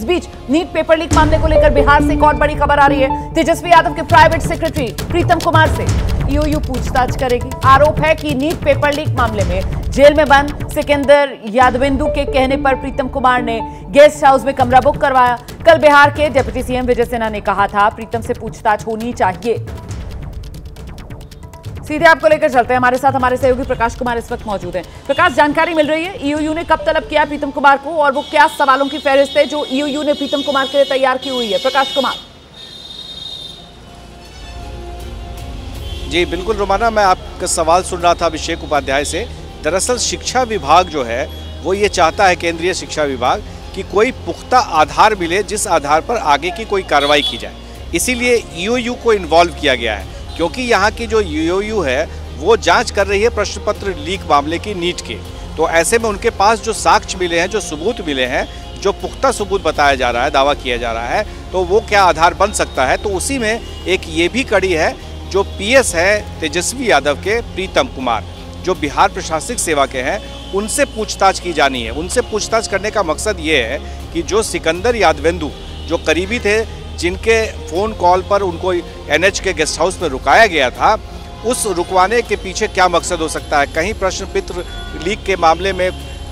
इस बीच NEET paper leak मामले को लेकर बिहार से एक और बड़ी खबर आ रही है। तेजस्वी यादव के प्राइवेट सेक्रेटरी प्रीतम कुमार से ईओयू पूछताछ करेगी। आरोप है कि नीट पेपर लीक मामले में जेल में बंद सिकंदर यादवेंदु के कहने पर प्रीतम कुमार ने गेस्ट हाउस में कमरा बुक करवाया। कल बिहार के डिप्टी सीएम विजय सिन्हा ने कहा था प्रीतम से पूछताछ होनी चाहिए। सीधे आपको लेकर चलते हैं, हमारे साथ हमारे सहयोगी प्रकाश कुमार इस वक्त मौजूद हैं। प्रकाश, जानकारी मिल रही है ईओयू ने कब तलब किया प्रीतम कुमार को और वो क्या सवालों की फहरिस्त है जो ईओयू ने प्रीतम कुमार के लिए तैयार की हुई है? प्रकाश कुमार। जी बिल्कुल रोमाना, मैं आपका सवाल सुन रहा था अभिषेक उपाध्याय से। दरअसल शिक्षा विभाग जो है वो ये चाहता है, केंद्रीय शिक्षा विभाग, कि कोई पुख्ता आधार मिले जिस आधार पर आगे की कोई कार्रवाई की जाए। इसीलिए ईओयू को इन्वॉल्व किया गया है, क्योंकि यहाँ की जो ईओयू है वो जांच कर रही है प्रश्न पत्र लीक मामले की नीट के। तो ऐसे में उनके पास जो साक्ष्य मिले हैं, जो सबूत मिले हैं, जो पुख्ता सबूत बताया जा रहा है, दावा किया जा रहा है, तो वो क्या आधार बन सकता है। तो उसी में एक ये भी कड़ी है, जो पीएस है तेजस्वी यादव के प्रीतम कुमार, जो बिहार प्रशासनिक सेवा के हैं, उनसे पूछताछ की जानी है। उनसे पूछताछ करने का मकसद ये है कि जो सिकंदर यादवेंदु जो करीबी थे, जिनके फ़ोन कॉल पर उनको एनएच के गेस्ट हाउस में रुकाया गया था, उस रुकवाने के पीछे क्या मकसद हो सकता है। कहीं प्रश्न पत्र लीक के मामले में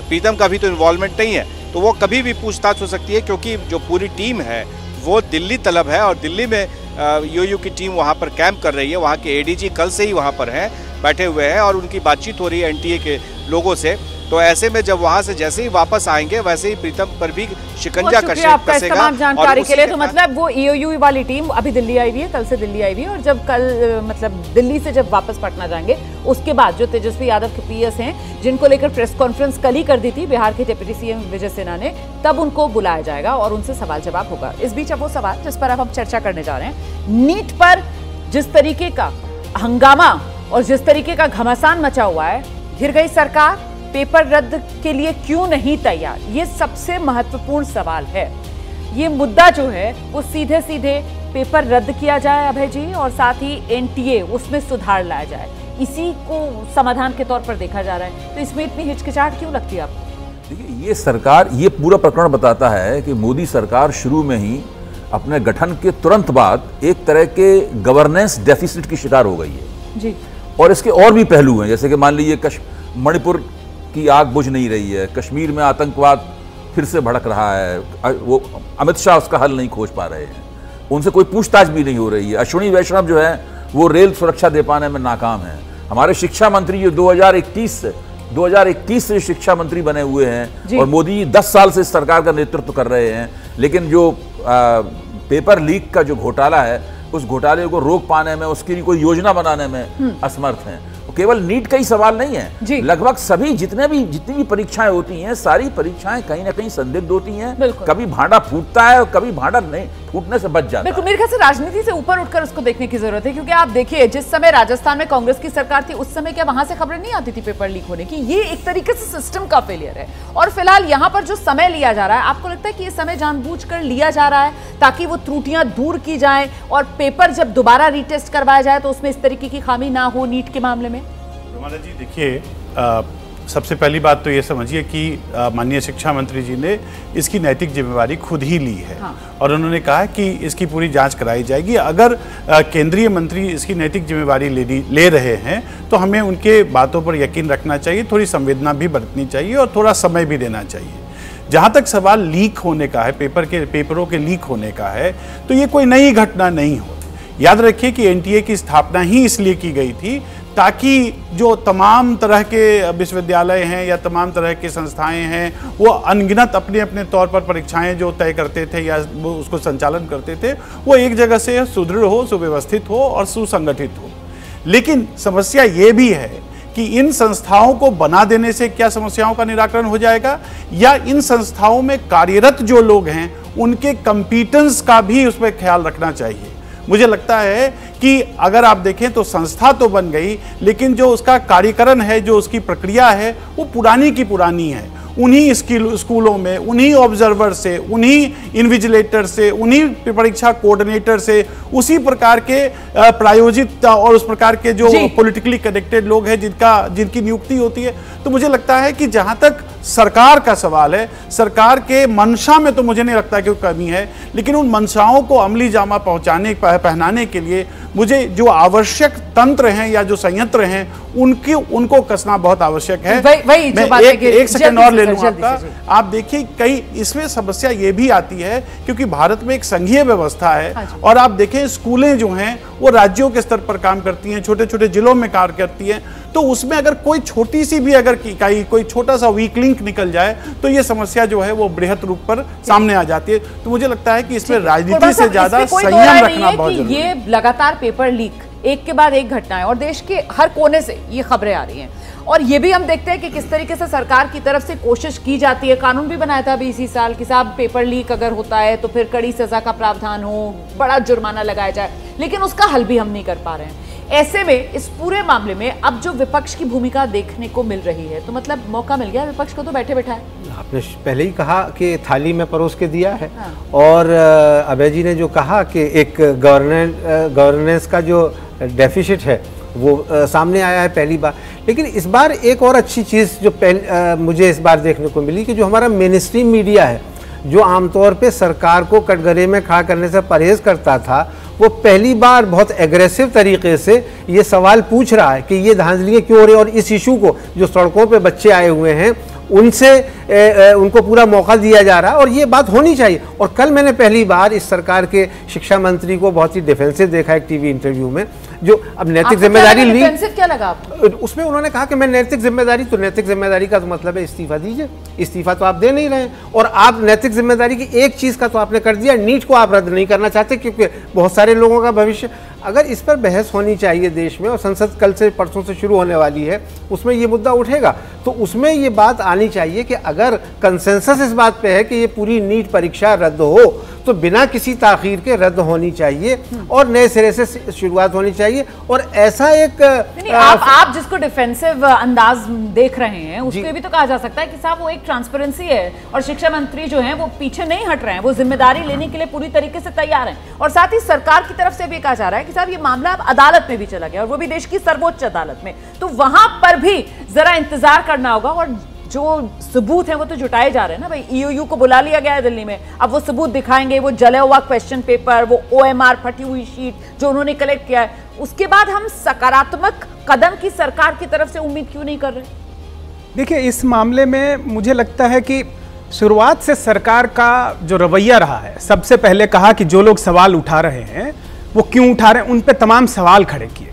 प्रीतम का भी तो इन्वॉल्वमेंट नहीं है, तो वो कभी भी पूछताछ हो सकती है, क्योंकि जो पूरी टीम है वो दिल्ली तलब है और दिल्ली में ईओयू की टीम वहाँ पर कैंप कर रही है। वहाँ के एडीजी कल से ही वहाँ पर हैं, बैठे हुए हैं और उनकी बातचीत हो रही है एनटीए के लोगों से। तो ऐसे में जब वहां से जैसे ही वापस आएंगे वैसे ही प्रीतम पर भी शिकंजा कसेगा। जानकारी के लिए तो मतलब वो ईओयू वाली टीम अभी दिल्ली आई हुई है, कल से दिल्ली आई हुई है, और जब कल मतलब दिल्ली से जब वापस पटना जाएंगे उसके बाद जो तेजस्वी यादव के पीएस हैं, जिनको लेकर प्रेस कॉन्फ्रेंस कल ही कर दी थी बिहार के डिप्टी सीएम विजय सिन्हा ने, तब उनको बुलाया जाएगा और उनसे सवाल जवाब होगा। इस बीच अब वो सवाल जिस पर अब हम चर्चा करने जा रहे हैं, नीट पर जिस तरीके का हंगामा और जिस तरीके का घमासान मचा हुआ है, घिर गई सरकार, पेपर रद्द के लिए क्यों नहीं तैयार, ये सबसे महत्वपूर्ण सवाल है। ये मुद्दा जो है वो सीधे सीधे पेपर रद्द किया जाए अभय जी, और साथ ही एनटीए उसमें सुधार लाया जाए, इसी को समाधान के तौर पर देखा जा रहा है। तो इसमें इतनी हिचकिचाहट क्यों लगती है आपको? देखिए, ये सरकार, ये पूरा प्रकरण बताता है कि मोदी सरकार शुरू में ही अपने गठन के तुरंत बाद एक तरह के गवर्नेंस डेफिसिट की शिकार हो गई है जी। और इसके और भी पहलू हैं, जैसे कि मान लीजिए मणिपुर की आग बुझ नहीं रही है, कश्मीर में आतंकवाद फिर से भड़क रहा है, वो अमित शाह उसका हल नहीं खोज पा रहे हैं, उनसे कोई पूछताछ भी नहीं हो रही है। अश्विनी वैष्णव जो है वो रेल सुरक्षा दे पाने में नाकाम है। हमारे शिक्षा मंत्री जो 2021 से शिक्षा मंत्री बने हुए हैं और मोदी 10 साल से इस सरकार का नेतृत्व कर रहे हैं, लेकिन जो पेपर लीक का जो घोटाला है, उस घोटाले को रोक पाने में, उसकी कोई योजना बनाने में असमर्थ हैं। केवल नीट का ही सवाल नहीं है, लगभग सभी जितनी भी परीक्षाएं होती हैं, सारी परीक्षाएं कहीं ना कहीं संदिग्ध होती हैं। कभी भांडा फूटता है और कभी भांडा नहीं फूटने से बच जाता है। मेरे ख्याल से राजनीति से ऊपर उठकर उसको देखने की जरूरत है, क्योंकि आप देखिए जिस समय राजस्थान में कांग्रेस की सरकार थी, उस समय क्या वहां से खबरें नहीं आती थी पेपर लीक होने की? ये एक तरीके से सिस्टम का फेलियर है। और फिलहाल यहाँ पर जो समय लिया जा रहा है, आपको लगता है कि ये समय जानबूझकर लिया जा रहा है ताकि वो त्रुटियां दूर की जाए और पेपर जब दोबारा रीटेस्ट करवाया जाए तो उसमें इस तरीके की खामी ना हो नीट के मामले में? रोमाना जी देखिए, सबसे पहली बात तो ये समझिए कि माननीय शिक्षा मंत्री जी ने इसकी नैतिक जिम्मेवारी खुद ही ली है। हाँ। और उन्होंने कहा कि इसकी पूरी जांच कराई जाएगी। अगर केंद्रीय मंत्री इसकी नैतिक जिम्मेवारी ले रहे हैं तो हमें उनके बातों पर यकीन रखना चाहिए, थोड़ी संवेदना भी बरतनी चाहिए और थोड़ा समय भी देना चाहिए। जहाँ तक सवाल लीक होने का है, पेपरों के लीक होने का है, तो ये कोई नई घटना नहीं हो। याद रखिए कि एनटीए की स्थापना ही इसलिए की गई थी ताकि जो तमाम तरह के विश्वविद्यालय हैं या तमाम तरह की संस्थाएं हैं, वो अनगिनत अपने अपने तौर पर परीक्षाएं जो तय करते थे या वो उसको संचालन करते थे, वो एक जगह से सुदृढ़ हो, सुव्यवस्थित हो और सुसंगठित हो। लेकिन समस्या ये भी है कि इन संस्थाओं को बना देने से क्या समस्याओं का निराकरण हो जाएगा, या इन संस्थाओं में कार्यरत जो लोग हैं उनके कंपीटेंस का भी उसमें ख्याल रखना चाहिए। मुझे लगता है कि अगर आप देखें तो संस्था तो बन गई, लेकिन जो उसका कार्यकरण है, जो उसकी प्रक्रिया है, वो पुरानी की पुरानी है। उन्हीं स्कूलों में, उन्हीं ऑब्जर्वर से, उन्हीं इन्विजिलेटर से, उन्हीं परीक्षा कोऑर्डिनेटर से, उसी प्रकार के प्रायोजित और उस प्रकार के जो पॉलिटिकली कनेक्टेड लोग हैं जिनकी नियुक्ति होती है। तो मुझे लगता है कि जहां तक सरकार का सवाल है। सरकार के मंशा में तो मुझे नहीं लगता कि कोई कमी है, लेकिन उन मंशाओं को अमली जामा पहनाने के लिए मुझे जो आवश्यक तंत्र हैं या जो संयंत्र हैं उनको कसना बहुत आवश्यक है। मैं एक सेकंड और ले लूं आपका। आप देखिए कई इसमें समस्या ये भी आती है क्योंकि भारत में एक संघीय व्यवस्था है और आप देखें स्कूलें जो हैं वो राज्यों के स्तर पर काम करती हैं, छोटे छोटे जिलों में कार्य करती हैं, तो उसमें अगर कोई छोटी सी भी अगर इकाई कोई छोटा सा वीक लिंक निकल जाए तो ये समस्या जो है वो बृहत रूप पर सामने आ जाती है। तो मुझे लगता है कि इसमें राजनीति से ज्यादा संयम रखना बहुत जरूरी है। ये लगातार पेपर लीक एक के बाद एक घटनाएं और देश के हर कोने से ये खबरें आ रही हैं और ये भी हम देखते हैं कि किस तरीके से सरकार की तरफ से कोशिश की जाती है। कानून भी बनाया था अभी इसी साल कि साहब पेपर लीक अगर होता है तो फिर कड़ी सजा का प्रावधान हो, बड़ा जुर्माना लगाया जाए, लेकिन उसका हल भी हम नहीं कर पा रहे हैं। ऐसे में इस पूरे मामले में अब जो विपक्ष की भूमिका देखने को मिल रही है तो मतलब मौका मिल गया विपक्ष को तो बैठे बैठा है। आपने पहले ही कहा कि थाली में परोस के दिया है और अभय जी ने जो कहा कि एक गवर्नेंस का जो डेफिसिट है वो सामने आया है पहली बार। लेकिन इस बार एक और अच्छी चीज़ जो मुझे इस बार देखने को मिली कि जो हमारा मेनस्ट्रीम मीडिया है जो आमतौर पे सरकार को कटघरे में खड़ा करने से परहेज करता था, वो पहली बार बहुत एग्रेसिव तरीके से ये सवाल पूछ रहा है कि ये धांधलियाँ क्यों हो रही है और इस इशू को जो सड़कों पे बच्चे आए हुए हैं उनसे उनको पूरा मौका दिया जा रहा है और ये बात होनी चाहिए। और कल मैंने पहली बार इस सरकार के शिक्षा मंत्री को बहुत ही डिफेंसिव देखा एक टीवी इंटरव्यू में, जो अब नैतिक जिम्मेदारी ली। क्या लगा आपको? उसमें उन्होंने कहा कि मैं नैतिक जिम्मेदारी का तो मतलब है इस्तीफा दीजिए। इस्तीफा तो आप दे नहीं रहे और आप नैतिक जिम्मेदारी की एक चीज़ का तो आपने कर दिया, नीट को आप रद्द नहीं करना चाहते क्योंकि बहुत सारे लोगों का भविष्य। अगर इस पर बहस होनी चाहिए देश में और संसद कल से परसों से शुरू होने वाली है, उसमें ये मुद्दा उठेगा तो उसमें ये बात आनी चाहिए कि अगर कंसेंसस इस बात पे है कि ये पूरी नीट परीक्षा रद्द हो तो बिना किसी ताखीर के रद्द होनी चाहिए और नए सिरे से शुरुआत होनी चाहिए। और ऐसा एक आप जिसको डिफेंसिव अंदाज देख रहे हैं उसको भी तो कहा जा सकता है कि साहब वो एक ट्रांसपेरेंसी है और शिक्षा मंत्री जो हैं वो पीछे नहीं हट रहे हैं, वो जिम्मेदारी लेने के लिए पूरी तरीके से तैयार हैं। और साथ ही सरकार की तरफ से भी कहा जा रहा है कि साहब ये मामला अब अदालत में भी चला गया और वो भी देश की सर्वोच्च अदालत में, तो वहां पर भी जरा इंतजार करना होगा और जो सबूत हैं वो तो जुटाए जा रहे हैं ना भाई। ईओयू को बुला लिया गया है दिल्ली में, अब वो सबूत दिखाएंगे, वो जला हुआ क्वेश्चन पेपर, वो ओएमआर फटी हुई शीट जो उन्होंने कलेक्ट किया है, उसके बाद हम सकारात्मक कदम की सरकार की तरफ से उम्मीद क्यों नहीं कर रहे? देखिए इस मामले में मुझे लगता है कि शुरुआत से सरकार का जो रवैया रहा है, सबसे पहले कहा कि जो लोग सवाल उठा रहे हैं वो क्यों उठा रहे हैं, उन पे तमाम सवाल खड़े किए गए।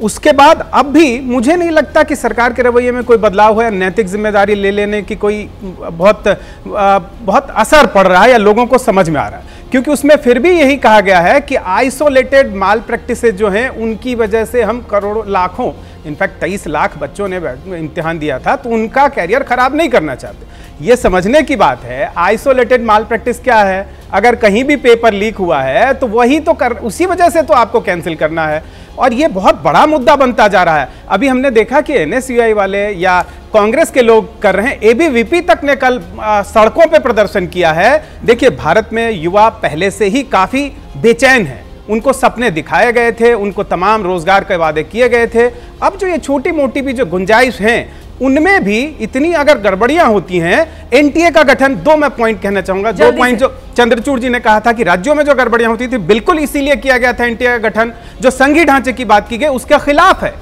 उसके बाद अब भी मुझे नहीं लगता कि सरकार के रवैये में कोई बदलाव हो या नैतिक जिम्मेदारी ले लेने की कोई बहुत असर पड़ रहा है या लोगों को समझ में आ रहा है, क्योंकि उसमें फिर भी यही कहा गया है कि आइसोलेटेड माल प्रैक्टिसेस जो हैं उनकी वजह से हम करोड़ों लाखों इनफैक्ट 23 लाख बच्चों ने इम्तिहान दिया था तो उनका कैरियर खराब नहीं करना चाहते। ये समझने की बात है आइसोलेटेड माल प्रैक्टिस क्या है। अगर कहीं भी पेपर लीक हुआ है तो वही तो उसी वजह से तो आपको कैंसिल करना है और ये बहुत बड़ा मुद्दा बनता जा रहा है। अभी हमने देखा कि एनएसयूआई वाले या कांग्रेस के लोग कर रहे हैं, एबीवीपी तक ने कल सड़कों पे प्रदर्शन किया है। देखिए भारत में युवा पहले से ही काफी बेचैन है, उनको सपने दिखाए गए थे, उनको तमाम रोजगार के वादे किए गए थे। अब जो ये छोटी मोटी भी जो गुंजाइश हैं उनमें भी इतनी अगर गड़बड़ियां होती हैं, एनटीए का गठन, दो मैं पॉइंट कहना चाहूंगा, दो पॉइंट जो चंद्रचूड़ जी ने कहा था कि राज्यों में जो गड़बड़ियां होती थी बिल्कुल इसीलिए किया गया था एनटीए का गठन, जो संघीय ढांचे की बात की गई उसके खिलाफ है।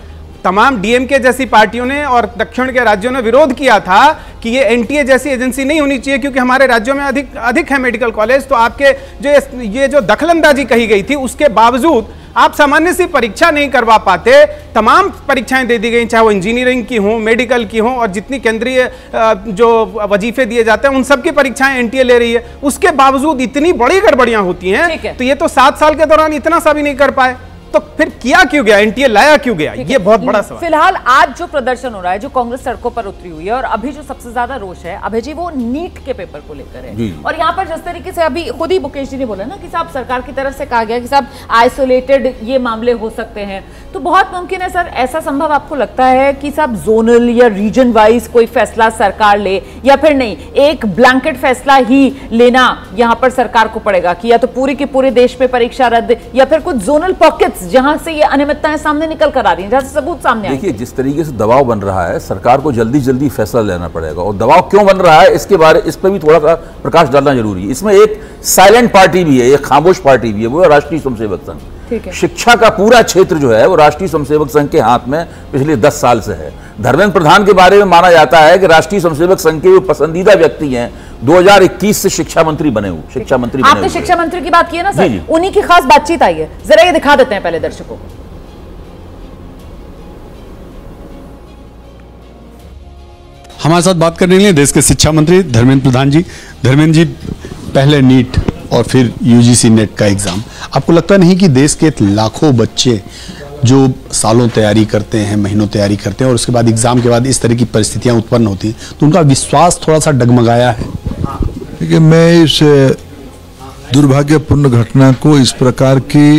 तमाम डीएमके जैसी पार्टियों ने और दक्षिण के राज्यों ने विरोध किया था कि ये एनटीए जैसी एजेंसी नहीं होनी चाहिए क्योंकि हमारे राज्यों में अधिक है मेडिकल कॉलेज। तो आपके ये जो दखलंदाजी कही गई थी उसके बावजूद आप सामान्य सी परीक्षा नहीं करवा पाते, तमाम परीक्षाएं दे दी गई, चाहे वो इंजीनियरिंग की हो, मेडिकल की हो और जितनी केंद्रीय जो वजीफे दिए जाते हैं उन सब की परीक्षाएं एनटीए ले रही है। उसके बावजूद इतनी बड़ी गड़बड़ियां होती हैं तो ये तो 7 साल के दौरान इतना सा भी नहीं कर पाए, तो फिर किया क्यों गया, एनटीए लाया क्यों गया, ये बहुत बड़ा सवाल। फिलहाल आज जो प्रदर्शन हो रहा है, जो कांग्रेस सड़कों पर उतरी हुई है और अभी जो सबसे ज्यादा रोष है अभय जी वो नीट के पेपर को लेकर है। और यहाँ पर जिस तरीके से अभी खुद ही मुकेश जी ने बोला ना कि साहब सरकार की तरफ से कहा गया कि साहब आइसोलेटेड ये मामले हो सकते हैं, तो बहुत मुमकिन है सर ऐसा संभव आपको लगता है कि साहब जोनल या रीजन वाइज कोई फैसला सरकार ले या फिर नहीं एक ब्लैंकेट फैसला ही लेना यहाँ पर सरकार को पड़ेगा कि या तो पूरे के पूरे देश में परीक्षा रद्द या फिर कुछ जोनल पॉकेट्स फैक्ट्स जहां से ये अनियमितताएं सामने निकल कर आ रही हैं, जहां से सबूत सामने आए। देखिए, जिस तरीके से दबाव बन रहा है, सरकार को जल्दी जल्दी फैसला लेना पड़ेगा, और दबाव क्यों बन रहा है इस पर भी थोड़ा सा प्रकाश डालना जरूरी है। इसमें एक साइलेंट पार्टी भी है, एक खामोश पार्टी भी है, वो राष्ट्रीय स्वयंसेवक संघ। शिक्षा का पूरा क्षेत्र जो है वो राष्ट्रीय स्वयंसेवक संघ के हाथ में पिछले 10 साल से है। धर्मेंद्र प्रधान के बारे में माना जाता है कि राष्ट्रीय स्वयंसेवक संघ के पसंदीदा व्यक्ति हैं, 2021 से शिक्षा मंत्री बने हुए। आपने शिक्षा मंत्री की बात की है ना सर, उन्हीं की खास बातचीत आई है, जरा ये दिखा देते हैं पहले दर्शकों को। हमारे साथ बात करने के लिए देश के शिक्षा मंत्री धर्मेंद्र प्रधान जी। धर्मेंद्र जी, पहले नीट और फिर यूजीसी नेट का एग्जाम, आपको लगता नहीं कि देश के लाखों बच्चे जो सालों तैयारी करते हैं, महीनों तैयारी करते हैं, और उसके बाद एग्जाम के बाद इस तरह की परिस्थितियां उत्पन्न होती हैं, तो उनका विश्वास थोड़ा सा डगमगाया है? देखिए, मैं इस दुर्भाग्यपूर्ण घटना को, इस प्रकार की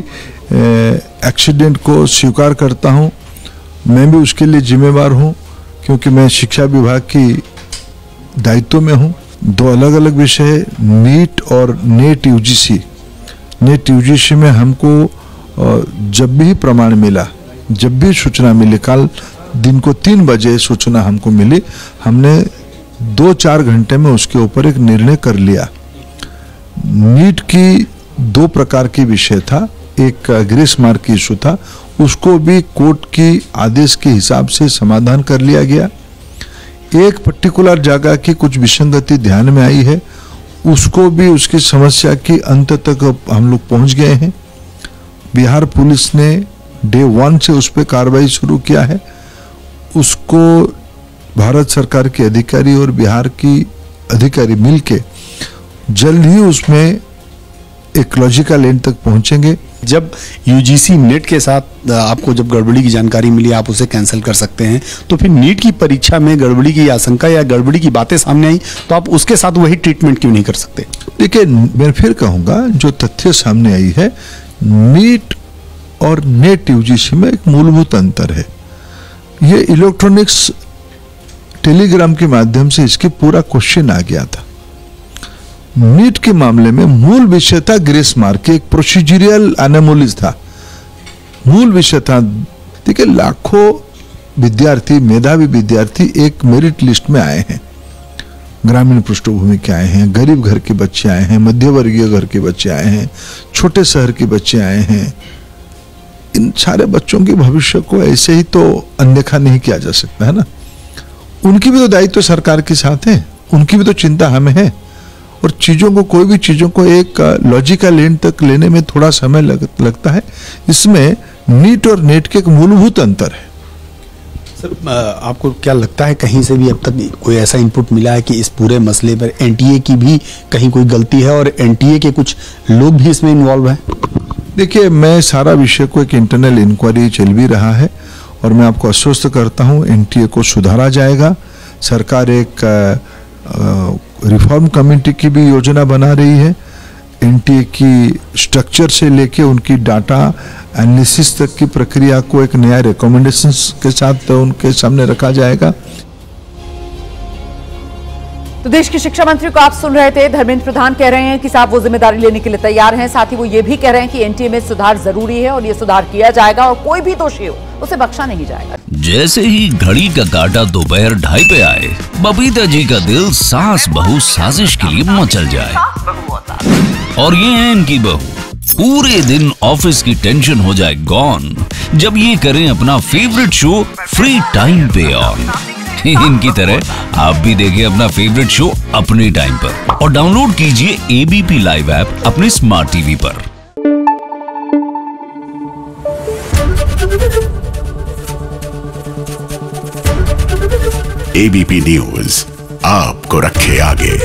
एक्सीडेंट को स्वीकार करता हूं। मैं भी उसके लिए जिम्मेवार हूं, क्योंकि मैं शिक्षा विभाग की दायित्व में हूं। 2 अलग अलग विषय, नीट और नेट यूजीसी। नेट यूजीसी में हमको जब भी प्रमाण मिला, जब भी सूचना मिली, कल दिन को 3 बजे सूचना हमको मिली, हमने 2-4 घंटे में उसके ऊपर एक निर्णय कर लिया। नीट की 2 प्रकार की विषय था, एक ग्रेस मार्क की इशू था, उसको भी कोर्ट की आदेश के हिसाब से समाधान कर लिया गया। एक पर्टिकुलर जगह की कुछ विसंगति ध्यान में आई है, उसको भी, उसकी समस्या की अंत तक हम लोग पहुंच गए हैं। बिहार पुलिस ने डे 1 से उस पर कार्रवाई शुरू किया है। उसको भारत सरकार के अधिकारी और बिहार की अधिकारी मिलके जल्द ही उसमें एक लॉजिकल एंड तक पहुंचेंगे। जब यूजीसी नेट के साथ आपको जब गड़बड़ी की जानकारी मिली, आप उसे कैंसिल कर सकते हैं, तो फिर नीट की परीक्षा में गड़बड़ी की आशंका या गड़बड़ी की बातें सामने आई, तो आप उसके साथ वही ट्रीटमेंट क्यों नहीं कर सकते? देखिए, मैं फिर कहूंगा, जो तथ्य सामने आई है, नीट और नेट यूजीसी में एक मूलभूत अंतर है। ये इलेक्ट्रॉनिक्स टेलीग्राम के माध्यम से इसके पूरा क्वेश्चन आ गया था। नीट के मामले में मूल विषय था ग्रेस मार्क, एक प्रोसीजरल एनोमलीज था, मूल विषय था। देखिए, लाखों विद्यार्थी, मेधावी विद्यार्थी एक मेरिट लिस्ट में आए हैं। ग्रामीण पृष्ठभूमि के आए हैं, गरीब घर के बच्चे आए हैं, मध्यवर्गीय घर के बच्चे आए हैं, छोटे शहर के बच्चे आए हैं। इन सारे बच्चों के भविष्य को ऐसे ही तो अनदेखा नहीं किया जा सकता है ना। उनकी भी तो दायित्व सरकार के साथ है, उनकी भी तो चिंता हमें है, और चीजों को, कोई भी चीजों को एक लॉजिकल एंड तक लेने में थोड़ा समय लगता है। इसमें नीट और नेट के एक मूलभूत अंतर है। सर, आपको क्या लगता है कहीं से भी अब तक कोई ऐसा इनपुट मिला है कि इस पूरे मसले पर एनटीए की भी कहीं कोई गलती है और एनटीए के कुछ लोग भी इसमें इन्वॉल्व हैं? देखिए, मैं सारा विषय को, एक इंटरनल इंक्वायरी चल भी रहा है, और मैं आपको आश्वस्त करता हूं, एनटीए को सुधारा जाएगा। सरकार एक रिफॉर्म कमेटी की भी योजना बना रही है। एनटीए की स्ट्रक्चर से लेके उनकी डाटा एनालिसिस तक की प्रक्रिया को एक नया रिकमेंडेशंस के साथ उनके सामने रखा जाएगा। तो देश के शिक्षा मंत्री को आप सुन रहे थे। धर्मेंद्र प्रधान कह रहे हैं कि साहब वो जिम्मेदारी लेने के लिए तैयार हैं। साथ ही वो ये भी कह रहे हैं कि एनटीए में सुधार जरूरी है और ये सुधार किया जाएगा, और कोई भी दोषी हो उसे बख्शा नहीं जाएगा। जैसे ही घड़ी का काटा दोपहर 2:30 पे आए, बबीता जी का दिल सास बहू साजिश के लिए मचल जाए। और ये है इनकी बहू, पूरे दिन ऑफिस की टेंशन हो जाए गॉन जब ये करें अपना फेवरेट शो फ्री टाइम पे ऑन। इनकी तरह आप भी देखिए अपना फेवरेट शो अपने टाइम पर, और डाउनलोड कीजिए एबीपी लाइव ऐप अपने स्मार्ट टीवी पर। एबीपी न्यूज आपको रखे आगे।